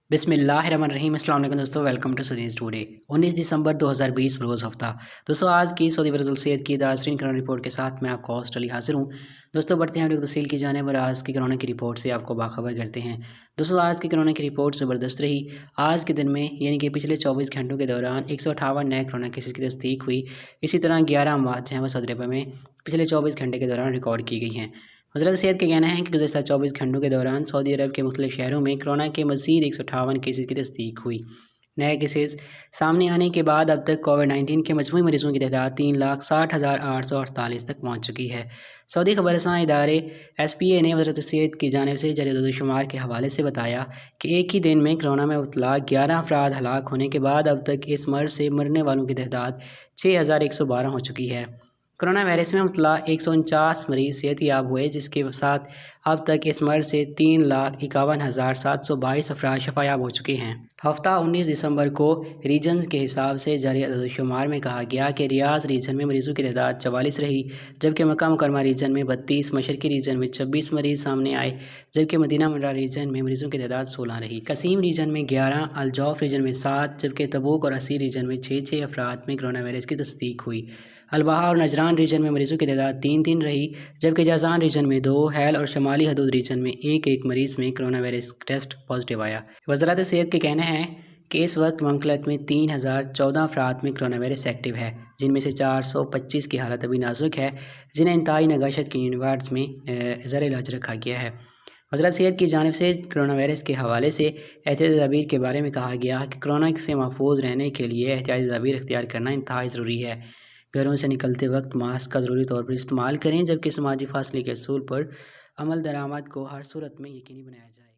बिस्मिल्लाहिर्रहमानिर्रहीम। अस्सलाम वालेकुम दोस्तों, वेलकम टू सुनीज टुडे। 19 दिसंबर 2020 रोज़ हफ्ता। दोस्तों आज की सऊदी सेहत की ताज़रीन कोरोना रिपोर्ट के साथ मैं आपको होस्ट अली हाजिर हूँ। दोस्तों बढ़ते हैं हम लोग तफसील की जाने पर आज की कोरोना की रिपोर्ट से आपको बाखबर करते हैं। दोस्तों आज की कोरोना की रिपोर्ट ज़बरदस्त रही। आज के दिन में यानी कि पिछले 24 घंटों के दौरान 158 नए कोरोना केसेज की तस्दीक हुई। इसी तरह 11 अमवात हैं वह सऊदी अरब में पिछले 24 घंटे के दौरान रिकॉर्ड की गई हैं। वज़ारत सेहत का कहना है कि गुज़श्ता 24 घंटों के दौरान सऊदी अरब के मुख्तलिफ शहरों में कोरोना के मज़ीद 158 केसेज़ की तस्दीक हुई। नए केसेज़ सामने आने के बाद अब तक कोविड-19 के मजमूई मरीज़ों की तादाद 3,60,848 तक पहुँच चुकी है। सऊदी खबरसां इदारे SPA ने वज़ारत सेहत की जानिब से जारी अदद-ओ-शुमार के हवाले से बताया कि एक ही दिन में कोरोना में मुब्तला 11 अफराद हलाक होने के बाद अब तक इस मर्ज़ से मरने वालों की तादाद 6,112 हो चुकी है। कोरोना वायरस में मुब्तला 149 मरीज़ सेहतयाब हुए, जिसके साथ अब तक इस मर्ज़ से 3,51,722 अफराद शफायाब हो चुके हैं। हफ्ता 19 दिसंबर को रीजन्स के हिसाब से जारी अदद-ओ-शुमार में कहा गया कि रियाज़ रीजन में मरीज़ों की तादाद 44 रही, जबकि मक्का मुकरमा रीजन में 32, मशरकी रीजन में 26 मरीज़ सामने आए, जबकि मदीना मुनव्वरा रीजन में मरीज़ों की तादाद 16 रही। कसीम रीजन में 11, अल-जौफ रीजन में 7, जबकि तबूक और असीर रीजन में 6 अफराद में कोरोना वायरस की तस्दीक हुई। अल-बहा और नजरान रीजन में मरीज़ों की तादाद 3 रही, जबकि जाज़ान रीजन में 2, हैल और शमाली हदूद रीजन में 1 मरीज़ में कोरोना वायरस टेस्ट पॉजिटिव आया। वज़ारत सेहत के कहना है कि इस वक्त ममलकत में 3,014 अफराद में कोरोना वायरस एक्टिव है, जिनमें से 425 की हालत अभी नाजुक है, जिन्हें इंतहाई नगाशत की यूनिट्स में ज़र इलाज रखा गया है। वज़ारत सेहत की जानिब से कोरोना वायरस के हवाले से एहतियाती तदाबीर के बारे में कहा गया कि कोरोना से महफूज रहने के लिए एहतियाती तदाबीर इख्तियार करना इंतहाई ज़रूरी है। घरों से निकलते वक्त मास्क का ज़रूरी तौर पर इस्तेमाल करें, जबकि समाजी फासले के असूल पर अमल दरामद को हर सूरत में यकीनी बनाया जाए।